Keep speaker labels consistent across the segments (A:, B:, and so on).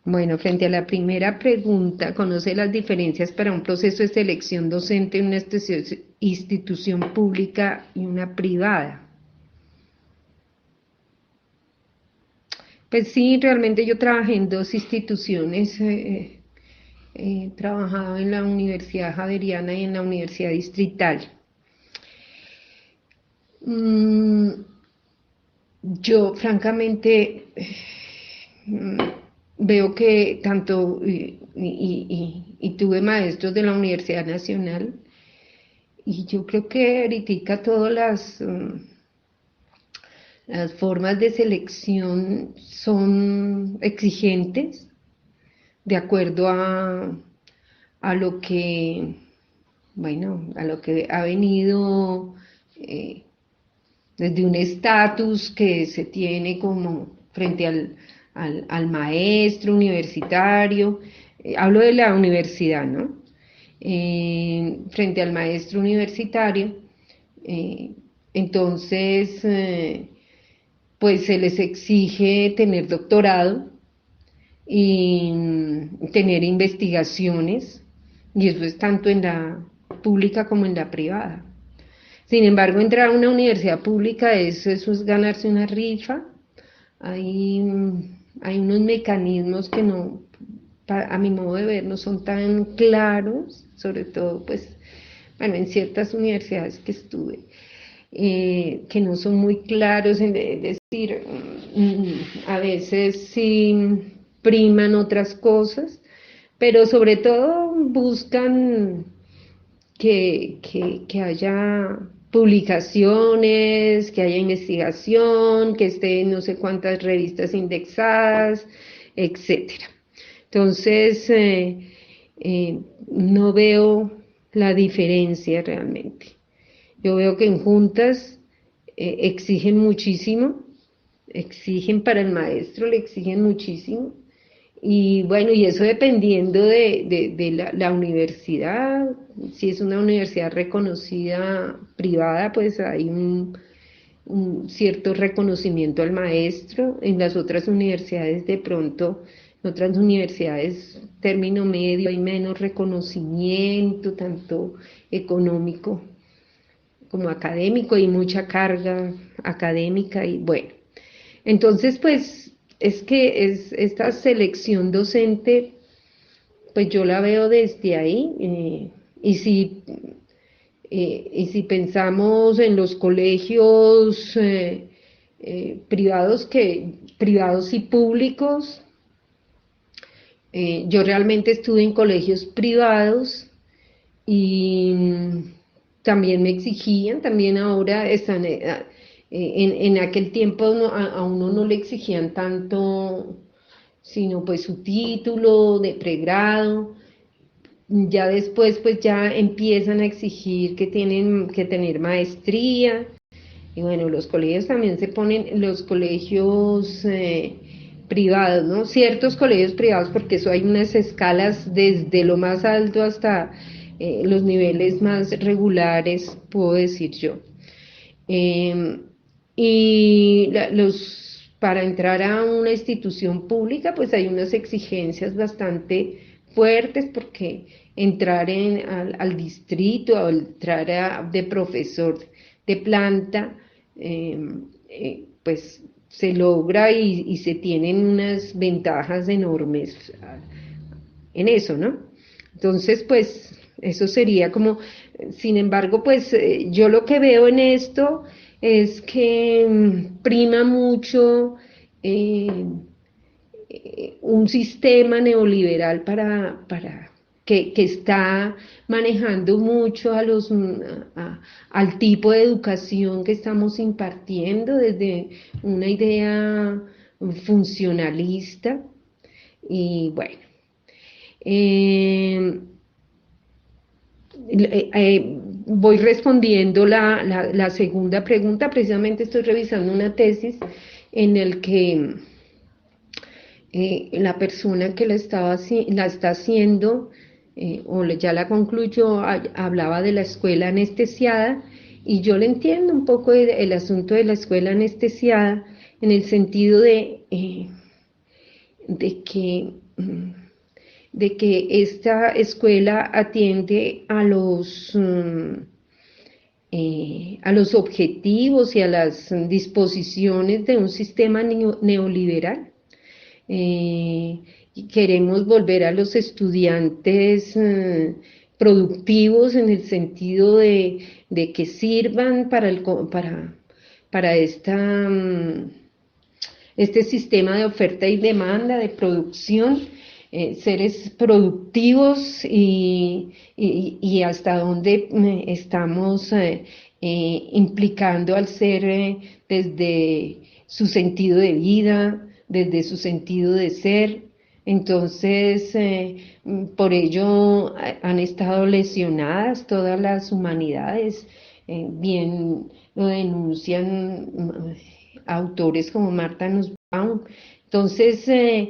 A: Bueno, frente a la primera pregunta, ¿conoce las diferencias para un proceso de selección docente en una institución pública y una privada? Pues sí, realmente yo trabajé en dos instituciones. He trabajado en la Universidad Javeriana y en la Universidad Distrital. Mm, yo, francamente, mm, veo que tanto, y tuve maestros de la Universidad Nacional, y yo creo que ahorita todas las formas de selección son exigentes de acuerdo a lo que, bueno, a lo que ha venido eh, desde un estatus que se tiene como frente al maestro universitario, hablo de la universidad, ¿no? Frente al maestro universitario, eh, entonces, pues se les exige tener doctorado y tener investigaciones, y eso es tanto en la pública como en la privada. Sin embargo, entrar a una universidad pública eso es ganarse una rifa. Hay, hay unos mecanismos que no, a mi modo de ver, no son tan claros, sobre todo, pues, bueno, en ciertas universidades que estuve, que no son muy claros, es decir, a veces sí priman otras cosas, pero sobre todo buscan que haya publicaciones, que haya investigación, que esté en no sé cuántas revistas indexadas, etcétera. Entonces, no veo la diferencia realmente. Yo veo que en juntas exigen muchísimo, exigen para el maestro, le exigen muchísimo, y bueno, y eso dependiendo de la universidad. Si es una universidad reconocida privada, pues hay un cierto reconocimiento al maestro. En las otras universidades de pronto, en otras universidades término medio hay menos reconocimiento, tanto económico como académico, y mucha carga académica y bueno. Entonces, pues es que esta selección docente, pues yo la veo desde ahí. Y si pensamos en los colegios privados y públicos, yo realmente estuve en colegios privados y también me exigían, también ahora están, en aquel tiempo a uno no le exigían tanto, sino pues su título de pregrado. Ya después pues ya empiezan a exigir que tienen que tener maestría. Y bueno, los colegios también se ponen, los colegios privados, ¿no? Ciertos colegios privados, porque eso hay unas escalas desde lo más alto hasta los niveles más regulares, puedo decir yo. Eh, para entrar a una institución pública, pues hay unas exigencias bastante fuertes, porque entrar al distrito, o entrar de profesor de planta, eh, pues se logra y se tienen unas ventajas enormes en eso, ¿no? Entonces, pues eso sería como, sin embargo, pues yo lo que veo en esto es que prima mucho eh, un sistema neoliberal que está manejando mucho al tipo de educación que estamos impartiendo desde una idea funcionalista. Y bueno, eh, voy respondiendo la segunda pregunta. Precisamente estoy revisando una tesis en el que la persona que la está haciendo, ya la concluyó, hablaba de la escuela anestesiada, y yo le entiendo un poco el asunto de la escuela anestesiada, en el sentido de que de que esta escuela atiende a los objetivos y a las disposiciones de un sistema neoliberal. Y queremos volver a los estudiantes productivos en el sentido de que sirvan para este sistema de oferta y demanda, de producción, seres productivos y hasta dónde estamos implicando al ser desde su sentido de vida, desde su sentido de ser. Entonces, por ello han estado lesionadas todas las humanidades, bien lo denuncian autores como Martha Nussbaum. Entonces, es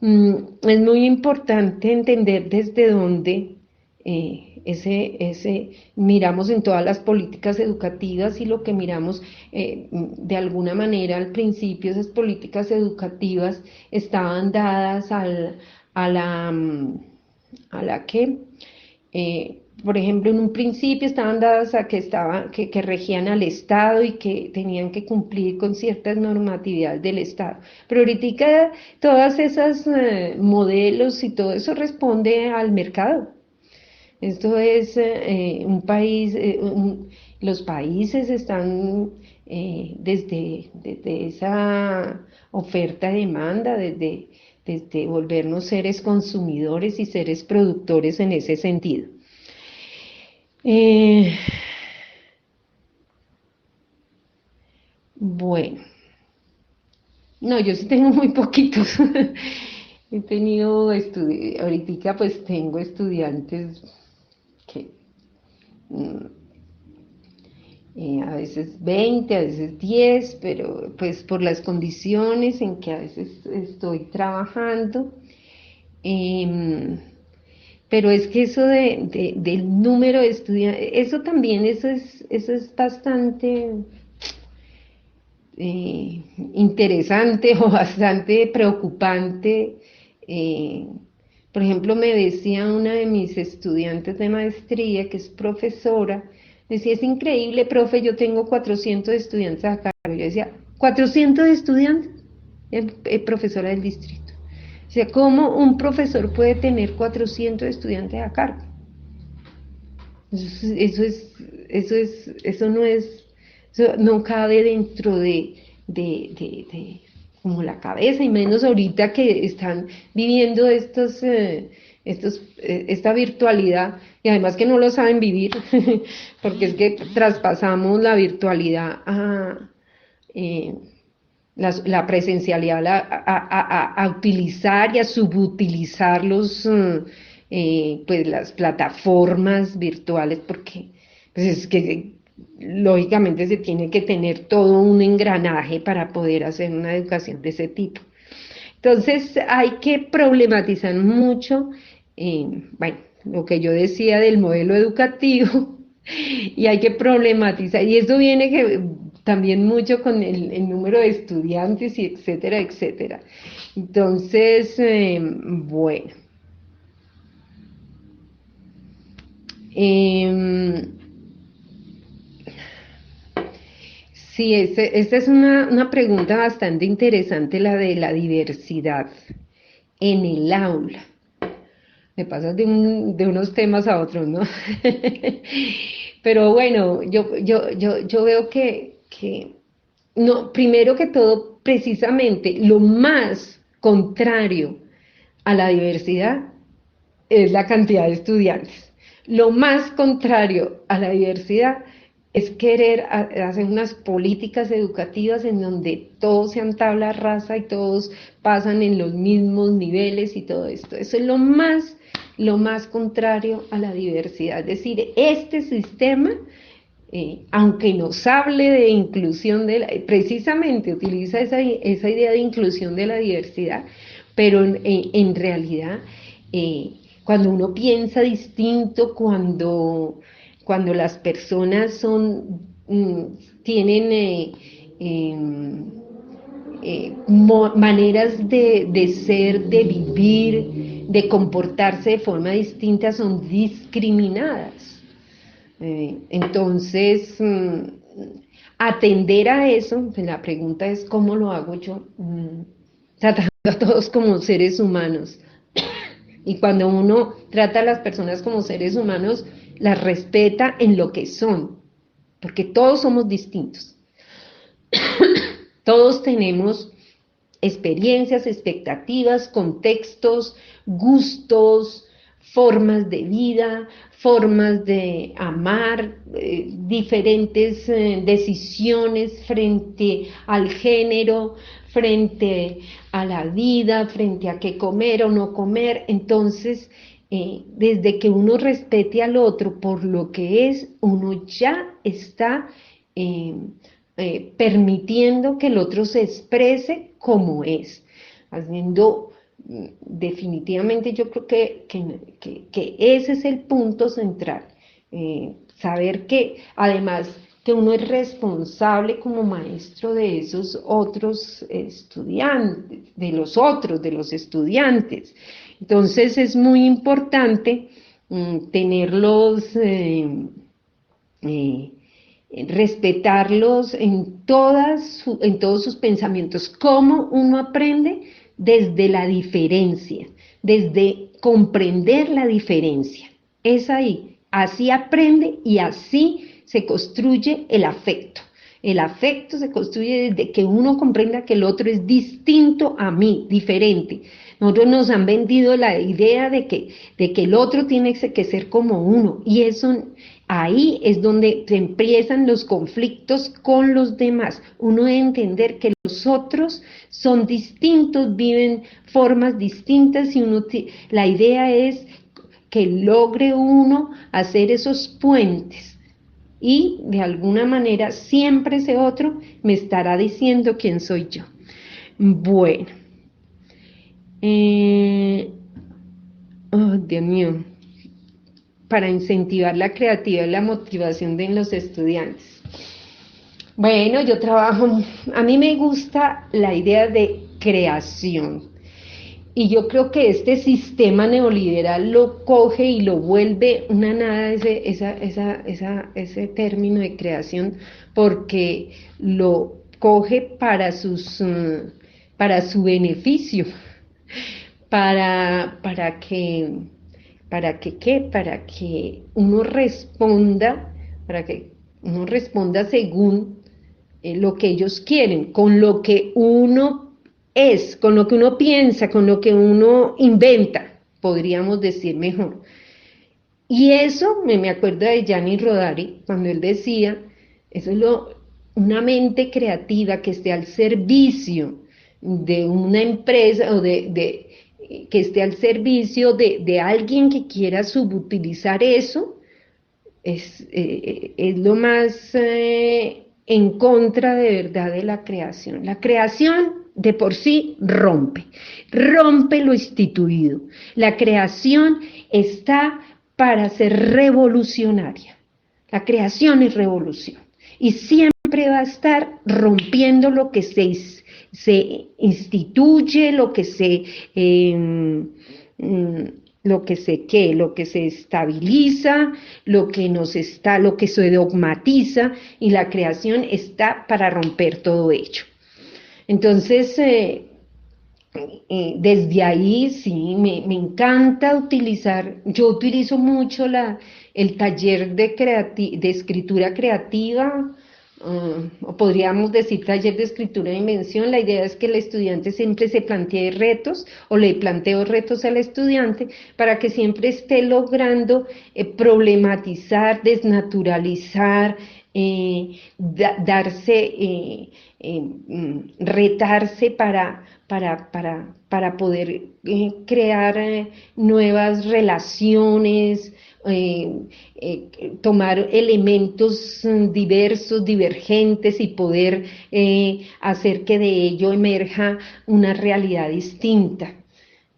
A: muy importante entender desde dónde miramos en todas las políticas educativas, y lo que miramos de alguna manera al principio, esas políticas educativas estaban dadas a la que por ejemplo, en un principio estaban dadas a que regían al Estado y que tenían que cumplir con ciertas normatividades del Estado. Pero ahorita todas esas modelos y todo eso responde al mercado. Esto es un país, los países están desde esa oferta-demanda, desde volvernos seres consumidores y seres productores en ese sentido. Bueno, no, yo sí tengo muy poquitos. He tenido ahorita pues tengo estudiantes que a veces 20, a veces 10, pero pues por las condiciones en que a veces estoy trabajando. Pero es que eso del número de estudiantes, eso también, eso es bastante interesante o bastante preocupante. Por ejemplo, me decía una de mis estudiantes de maestría, que es profesora, decía, es increíble, profe, yo tengo 400 estudiantes acá. Yo decía, ¿400 estudiantes? Profesora del distrito. O sea, ¿cómo un profesor puede tener 400 estudiantes a cargo? Eso no cabe dentro de como la cabeza, y menos ahorita que están viviendo esta virtualidad, y además que no lo saben vivir, porque es que traspasamos la virtualidad eh, la presencialidad a utilizar y a subutilizar pues las plataformas virtuales, porque pues es que lógicamente se tiene que tener todo un engranaje para poder hacer una educación de ese tipo. Entonces hay que problematizar mucho, bueno, lo que yo decía del modelo educativo, y hay que problematizar, y eso viene también mucho con el número de estudiantes y etcétera, etcétera. Entonces, bueno. Sí, esta es una pregunta bastante interesante, la de la diversidad en el aula. Me pasas de unos temas a otros, ¿no? Pero bueno, yo veo que no, primero que todo, precisamente lo más contrario a la diversidad es la cantidad de estudiantes. Lo más contrario a la diversidad es querer hacer unas políticas educativas en donde todos sean tabla rasa y todos pasan en los mismos niveles y todo esto. Eso es lo más contrario a la diversidad. Es decir, este sistema, aunque nos hable de inclusión, precisamente utiliza esa idea de inclusión de la diversidad, pero en realidad, cuando uno piensa distinto, cuando las personas tienen maneras de ser, de vivir, de comportarse de forma distinta son discriminadas. Entonces, atender a eso, pues la pregunta es ¿cómo lo hago yo? Tratando a todos como seres humanos. Y cuando uno trata a las personas como seres humanos, las respeta en lo que son, porque todos somos distintos. Todos tenemos experiencias, expectativas, contextos, gustos, formas de vida, formas de amar, diferentes decisiones frente al género, frente a la vida, frente a qué comer o no comer. Entonces, desde que uno respete al otro por lo que es, uno ya está permitiendo que el otro se exprese como es, haciendo definitivamente yo creo que ese es el punto central, saber que además que uno es responsable como maestro de esos otros estudiantes, de los estudiantes. Entonces es muy importante tenerlos, respetarlos en todos sus pensamientos. ¿Cómo uno aprende? Desde la diferencia, desde comprender la diferencia. Es ahí, así aprende y así se construye el afecto. El afecto se construye desde que uno comprenda que el otro es distinto a mí, diferente. Nosotros nos han vendido la idea de que el otro tiene que ser como uno, y eso ahí es donde se empiezan los conflictos con los demás. Uno debe entender que los otros son distintos, viven formas distintas, y la idea es que logre uno hacer esos puentes. Y de alguna manera siempre ese otro me estará diciendo quién soy yo. Bueno, oh, Dios mío, para incentivar la creatividad y la motivación de los estudiantes. Bueno, yo trabajo, a mí me gusta la idea de creación. Y yo creo que este sistema neoliberal lo coge y lo vuelve una nada, ese término de creación, porque lo coge para su beneficio, para que, para que uno responda, según lo que ellos quieren, con lo que uno es, con lo que uno piensa, con lo que uno inventa, podríamos decir mejor. Y eso me acuerdo de Gianni Rodari, cuando él decía, eso es una mente creativa que esté al servicio de una empresa o que esté al servicio de alguien que quiera subutilizar eso, es lo más en contra de verdad de la creación. La creación de por sí rompe lo instituido. La creación está para ser revolucionaria. La creación es revolución y siempre va a estar rompiendo lo que se instituye, lo que se estabiliza, lo que se dogmatiza, y la creación está para romper todo ello. Entonces, desde ahí sí, me encanta utilizar, yo utilizo mucho el taller de escritura creativa, o podríamos decir taller de escritura de invención. La idea es que el estudiante siempre se plantee retos, o le planteo retos al estudiante, para que siempre esté logrando problematizar, desnaturalizar, retarse para poder crear nuevas relaciones, tomar elementos diversos, divergentes, y poder hacer que de ello emerja una realidad distinta.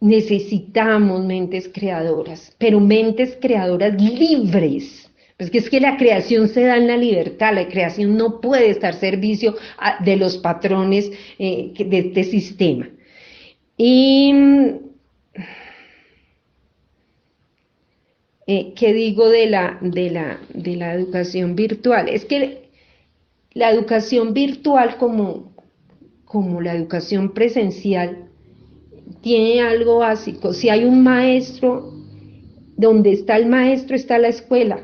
A: Necesitamos mentes creadoras, pero mentes creadoras libres, Es que la creación se da en la libertad, la creación no puede estar al servicio de los patrones de este sistema. Y, ¿qué digo de la educación virtual? Es que la educación virtual como la educación presencial tiene algo básico. Si hay un maestro, donde está el maestro está la escuela.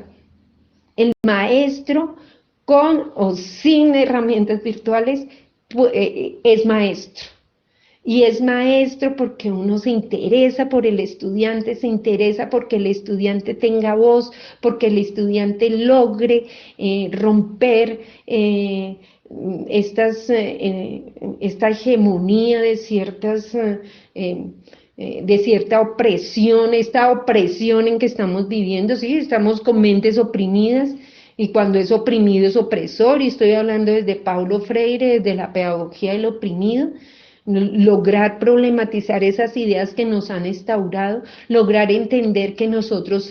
A: El maestro con o sin herramientas virtuales es maestro. Y es maestro porque uno se interesa por el estudiante, se interesa porque el estudiante tenga voz, porque el estudiante logre romper esta hegemonía de de cierta opresión, esta opresión en que estamos viviendo, sí, estamos con mentes oprimidas, y cuando es oprimido es opresor, y estoy hablando desde Paulo Freire, desde la pedagogía del oprimido, lograr problematizar esas ideas que nos han instaurado, lograr entender que nosotros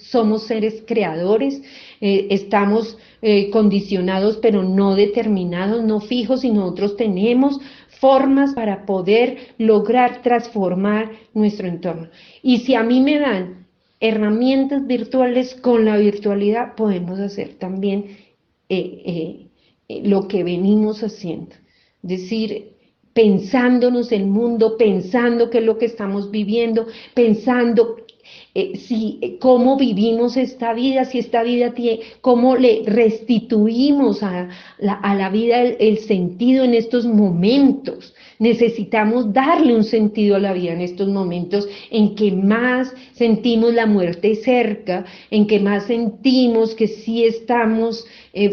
A: somos seres creadores, estamos condicionados pero no determinados, no fijos, y nosotros tenemos formas para poder lograr transformar nuestro entorno. Y si a mí me dan herramientas virtuales, con la virtualidad podemos hacer también lo que venimos haciendo. Es decir, pensándonos el mundo, pensando qué es lo que estamos viviendo, pensando cómo vivimos esta vida, si esta vida tiene, cómo le restituimos a la vida el sentido en estos momentos. Necesitamos darle un sentido a la vida en estos momentos en que más sentimos la muerte cerca, en que más sentimos que sí estamos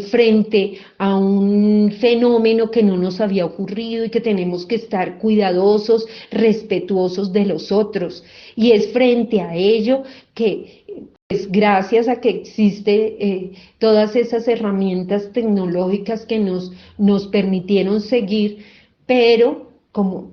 A: frente a un fenómeno que no nos había ocurrido y que tenemos que estar cuidadosos, respetuosos de los otros. Y es frente a ello que, pues, gracias a que existe todas esas herramientas tecnológicas que nos permitieron seguir, pero como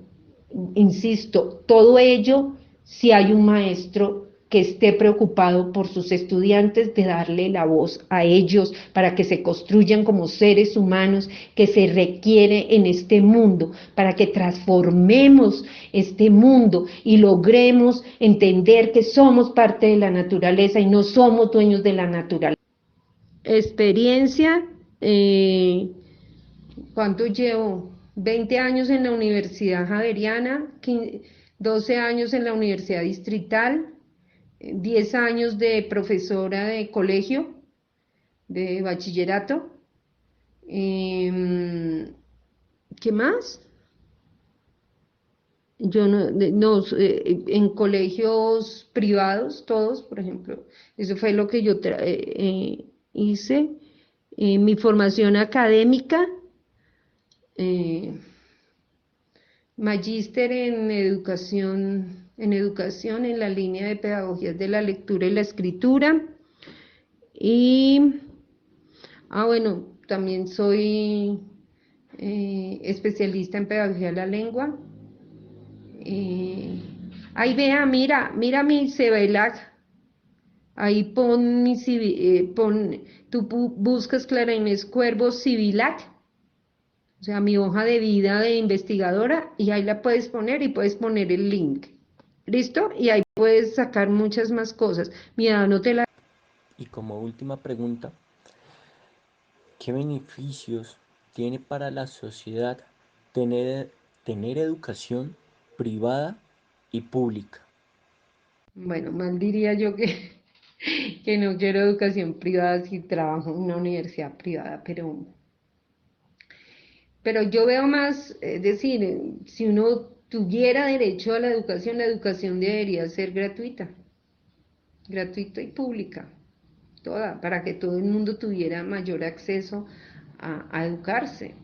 A: insisto, todo ello si hay un maestro que esté preocupado por sus estudiantes, de darle la voz a ellos para que se construyan como seres humanos que se requiere en este mundo, para que transformemos este mundo y logremos entender que somos parte de la naturaleza y no somos dueños de la naturaleza. Experiencia, ¿cuánto llevo? 20 años en la Universidad Javeriana, 12 años en la Universidad Distrital, 10 años de profesora de colegio, de bachillerato. ¿Qué más? Yo no, en colegios privados, todos, por ejemplo, eso fue lo que yo hice. Mi formación académica, eh, magíster en educación en la línea de pedagogías de la lectura y la escritura. Y, bueno, también soy especialista en pedagogía de la lengua. Ahí vea, mira mi CEBELAC. Ahí tú buscas Clara Inés Cuervo Civilac, o sea, mi hoja de vida de investigadora, y ahí la puedes poner y puedes poner el link. ¿Listo? Y ahí puedes sacar muchas más cosas. Mira, no te la...
B: Y como última pregunta, ¿qué beneficios tiene para la sociedad tener educación privada y pública?
A: Bueno, mal diría yo que, que no quiero educación privada si trabajo en una universidad privada, pero yo veo más, es decir, si uno tuviera derecho a la educación debería ser gratuita y pública, toda, para que todo el mundo tuviera mayor acceso a educarse.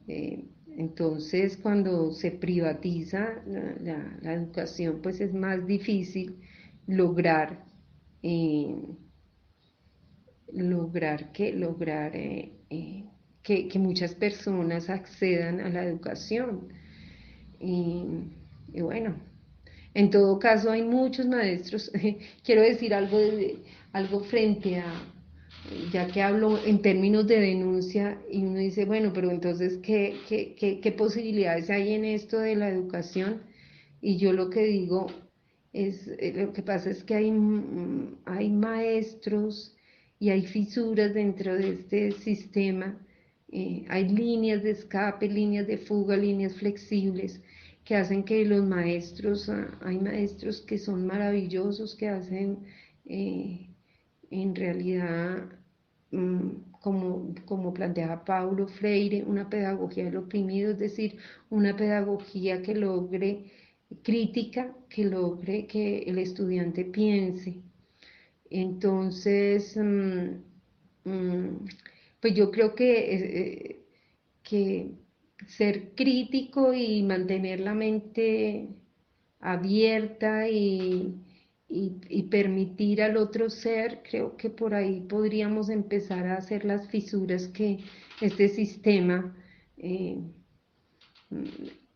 A: Entonces, cuando se privatiza la educación, pues es más difícil lograr, eh, que muchas personas accedan a la educación. Y, y bueno, en todo caso hay muchos maestros. Quiero decir algo frente ya que hablo en términos de denuncia y uno dice, bueno, pero entonces, ¿qué posibilidades hay en esto de la educación? Y yo lo que digo es, lo que pasa es que hay maestros y hay fisuras dentro de este sistema, hay líneas de escape, líneas de fuga, líneas flexibles que hacen que los maestros, hay maestros que son maravillosos, que hacen en realidad, como planteaba Paulo Freire, una pedagogía del oprimido, es decir, una pedagogía que logre crítica, que logre que el estudiante piense. Entonces, pues yo creo que ser crítico y mantener la mente abierta y permitir al otro ser, creo que por ahí podríamos empezar a hacer las fisuras que este sistema eh,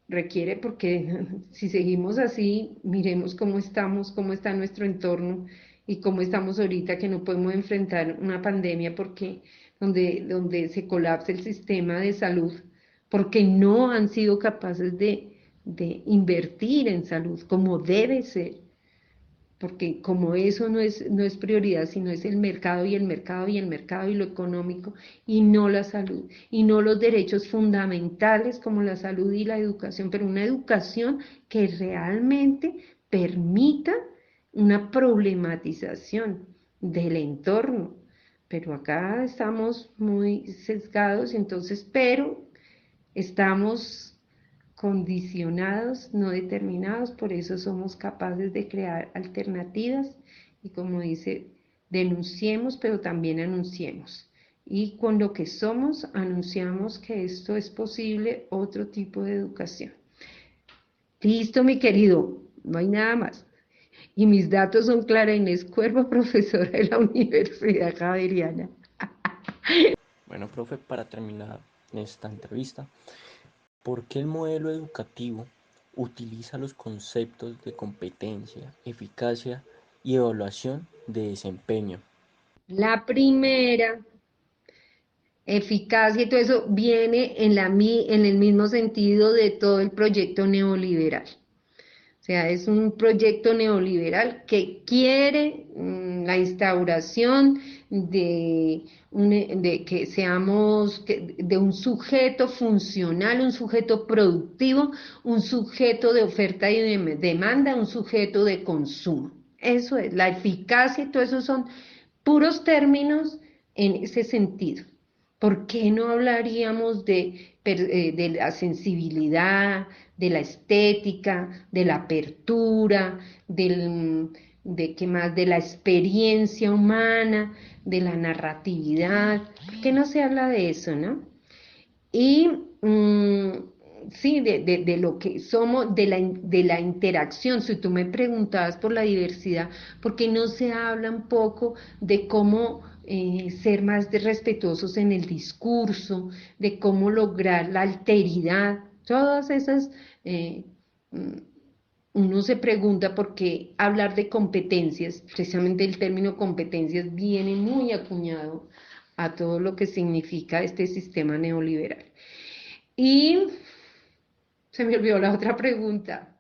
A: requiere, porque si seguimos así, miremos cómo estamos, cómo está nuestro entorno y cómo estamos ahorita, que no podemos enfrentar una pandemia porque donde se colapsa el sistema de salud, porque no han sido capaces de invertir en salud como debe ser, porque como eso no es prioridad, sino es el mercado y el mercado y el mercado y lo económico, y no la salud, y no los derechos fundamentales como la salud y la educación, pero una educación que realmente permita una problematización del entorno. Pero acá estamos muy sesgados, entonces, pero estamos condicionados, no determinados, por eso somos capaces de crear alternativas y como dice, denunciemos, pero también anunciemos. Y con lo que somos, anunciamos que esto es posible, otro tipo de educación. Listo, mi querido, no hay nada más. Y mis datos son Clara Inés Cuervo, profesora de la Universidad Javeriana.
B: Bueno, profe, para terminar esta entrevista, ¿por qué el modelo educativo utiliza los conceptos de competencia, eficacia y evaluación de desempeño?
A: La primera, eficacia y todo eso viene en el mismo sentido de todo el proyecto neoliberal. O sea, es un proyecto neoliberal que quiere la instauración de que seamos de un sujeto funcional, un sujeto productivo, un sujeto de oferta y de demanda, un sujeto de consumo. Eso es, la eficacia y todo eso son puros términos en ese sentido. ¿Por qué no hablaríamos de la sensibilidad, de la estética, de la apertura, de qué más, de la experiencia humana, de la narratividad? ¿Por qué no se habla de eso, no? Y sí, de lo que somos, de la interacción. Si tú me preguntabas por la diversidad, ¿por qué no se habla un poco de cómo ser más respetuosos en el discurso, de cómo lograr la alteridad? Todas esas, eh, mm, uno se pregunta por qué hablar de competencias, precisamente el término competencias viene muy acuñado a todo lo que significa este sistema neoliberal. Y se me olvidó la otra pregunta.